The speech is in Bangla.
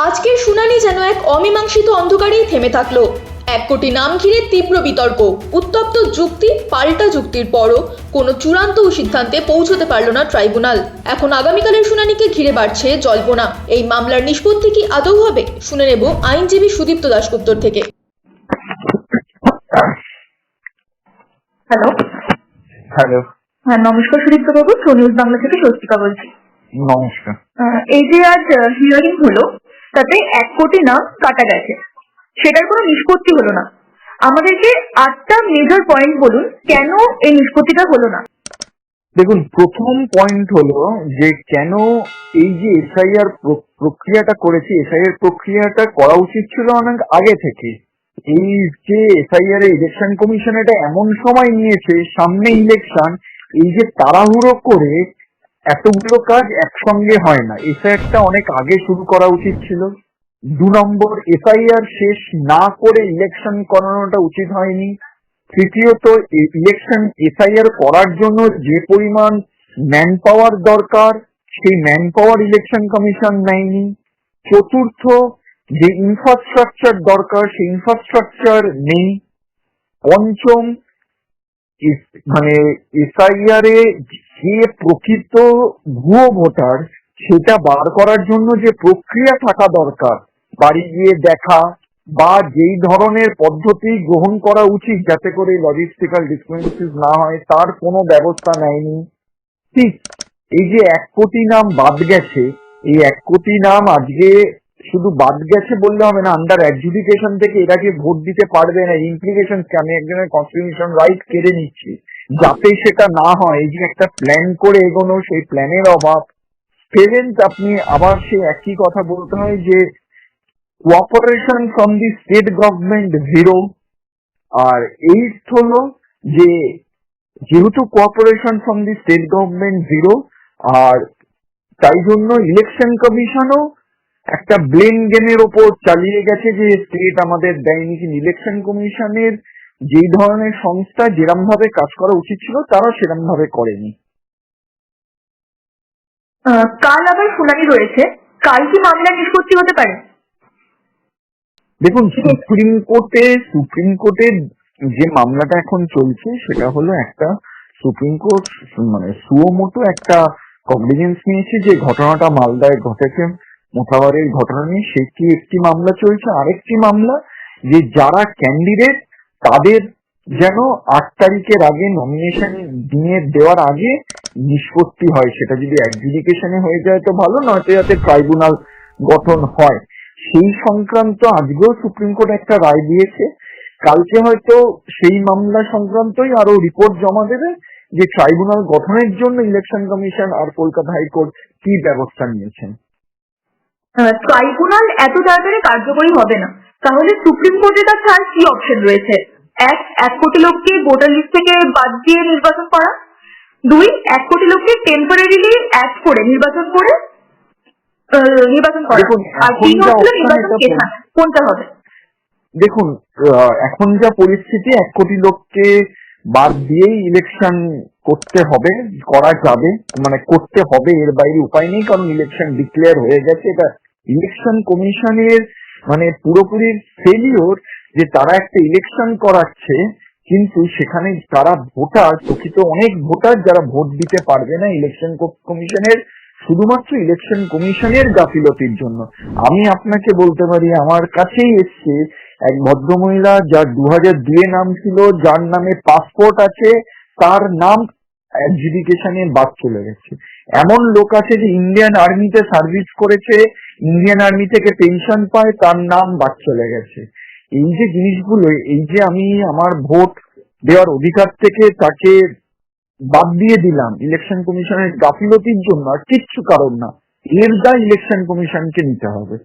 আজকের শুনানি যেন এক অমীমাংসিত অন্ধকারেই থেমে থাকলো। 1 কোটি নাম ঘিরে তীব্র বিতর্ক, উত্তপ্ত যুক্তি পাল্টা যুক্তির পরও কোনো চূড়ান্ত সিদ্ধান্তে পৌঁছতে পারল না ট্রাইব্যুনাল। এখন আগামীকালের শুনানিকে ঘিরে বাড়ছে জল্পনা। এই মামলার নিষ্পত্তি কি আদৌ হবে, শুনে নেব আইনজীবী সুদীপ্ত দাশগুপ্তর থেকে। হ্যালো। হ্যালো, হ্যাঁ, নমস্কার সুদীপ্ত বাবু, শো নিউজ বাংলা থেকে স্বস্তিকা বলছি। নমস্কার। এই যে আজ হিয়ারিং হলো, তাতে 1 কোটি নাম কাটা গেছে, সেটার কোনো নিষ্পত্তি হলো না। আমাদেরকে 8টা মেজর পয়েন্ট বলুন কেন এই নিষ্পত্তিটা হলো না। দেখুন, প্রথম পয়েন্ট হলো যে কেন এই যে এসআইআর প্রক্রিয়াটা করেছি, এসআইআর প্রক্রিয়াটা করা উচিত ছিল অনেক আগে থেকে। এই যে এসআইআর ইলেকশন কমিশন এটা এমন সময় নিয়েছে, সামনে ইলেকশন, এই যে তাড়াহুড়ো করে এতগুলো কাজ একসঙ্গে হয় না। এসআইআরটা অনেক আগে শুরু করা উচিত ছিল। 2 নম্বর, এসআইআর শেষ না করে ইলেকশন করানোটা উচিত হয়নি। তৃতীয়ত, ইলেকশন এসআইআর করার জন্য যে পরিমাণ ম্যান পাওয়ার দরকার, সেই ম্যান পাওয়ার ইলেকশন কমিশন নেয়নি। চতুর্থ, যে ইনফ্রাস্ট্রাকচার দরকার সেই ইনফ্রাস্ট্রাকচার নেই। পঞ্চম, মানে এসআইআর এ যে প্রকৃত ভুয়ো ভোটার সেটা বার করার জন্য যে প্রক্রিয়া থাকা দরকার, বাড়ি গিয়ে দেখা বা যেই ধরনের পদ্ধতি গ্রহণ করা উচিত যাতে করে লজিস্টিক্যাল ডিসক্রিমিনেশন না হয়, তার কোনো ব্যবস্থা নেয়নি। ঠিক এই যে 1 কোটি নাম বাদ গেছে, এই 1 কোটি নাম আজকে শুধু বাদ গেছে বললে হবে না, আন্ডার অ্যাডজুডিকেশন থেকে এটাকে ভোট দিতে পারবে না। ইমপ্লিকেশন কি, আমি একজনের কনস্টিটিউশন রাইট কেড়ে নিচ্ছি, যাতে সেটা না হয়। এই যে একটা প্ল্যান করে এগোনো, সেই প্ল্যানের অভাব। সেভেন্থ, আপনি আবার সেই একই কথা বলতে হয় যে cooperation from the state government zero. আর এইট হলো যে যেহেতু cooperation from the state government zero, আর তাই জন্য ইলেকশন কমিশনও একটা ব্লেম গেমের ওপর চালিয়ে গেছে যে স্টেট আমাদের দেয়নি। কিন্তু ইলেকশন কমিশনের যেই ধরনের সংস্থা যেরকম ভাবে কাজ করা উচিত ছিল তারা সেরকম ভাবে করেনি। কাল আবার শুনানি রয়েছে, কাল কি মামলা নিষ্পত্তি হতে পারে? দেখুন, সুপ্রিম কোর্টের যে মামলাটা এখন চলছে সেটা হলো একটা সুপ্রিম কোর্ট মানে সুমোটো একটা কগনিজেন্স নিয়েছে যে ঘটনাটা মালদায় ঘটেছে, মোথাবাড়ির ঘটনা নিয়ে, সেটি একটি মামলা চলছে। আরেকটি মামলা যে যারা ক্যান্ডিডেট তাদের যেন 8 তারিখের আগে নমিনেশন দিয়ে দেওয়ার আগে নিষ্পত্তি হয়। সেটা যদি অ্যাডজুডিকেশনে হয়ে যায় তো ভালো, নয়তো যাতে ট্রাইব্যুনাল গঠন হয় সেই সংক্রান্ত আজকেও সুপ্রিম কোর্ট একটা রায় দিয়েছে। কালকে হয়তো সেই মামলা সংক্রান্তই আরো রিপোর্ট জমা দেবে যে ট্রাইব্যুনাল গঠনের জন্য ইলেকশন কমিশন আর কলকাতা হাইকোর্ট কি ব্যবস্থা নিয়েছেন। ট্রাইব্যুনাল এত তাড়াতাড়ি কার্যকরী হবে না, তাহলে সুপ্রিম কোর্টের কাছে আর কি অপশন রয়েছে? 1 কোটি লোককে ভোটার লিস্ট থেকে বাদ দিয়ে নির্বাচন করা, 2 1 কোটি লোককে টেম্পোরারিলি অ্যাড করে নির্বাচন করা, আর 3 হচ্ছে নির্বাচন কেনা। কোনটা হবে? দেখুন, এখন যা পরিস্থিতি, 1 কোটি লোককে বাদ দিয়েই ইলেকশন করতে হবে, করা যাবে, মানে করতে হবে, এর বাইরে উপায় নেই, কারণ ইলেকশন ডিক্লেয়ার হয়ে গেছে। এটা ইলেকশন কমিশনের মানে পুরোপুরি ফেলিওর যে তারা একটা ইলেকশন করাচ্ছে কিন্তু সেখানে তারা ভোটার, প্রকৃত অনেক ভোটার যারা ভোট দিতে পারবে না ইলেকশন কমিশনের, শুধুমাত্র ইলেকশন কমিশনের গাফিলতির জন্য। আমি আপনাকে বলতে পারি, আমার কাছেই এসছে এক ভদ্রমহিলা যার 2002 নাম ছিল, যার নামে পাসপোর্ট আছে, তার নাম অ্যাডজুডিকেশনে বাদ চলে গেছে। এমন লোক আছে যে ইন্ডিয়ান আর্মিতে সার্ভিস করেছে, ইন্ডিয়ান আর্মি থেকে পেনশন পায়, তার নাম বাদ চলে গেছে। এই যে জিনিসগুলো, এই যে আমি আমার ভোট দেওয়ার অধিকার থেকে তাকে বাদ দিয়ে দিলাম ইলেকশন কমিশনের গাফিলতির জন্য, আর কিচ্ছু কারণ না, এর দায় ইলেকশন কমিশনকে নিতে হবে।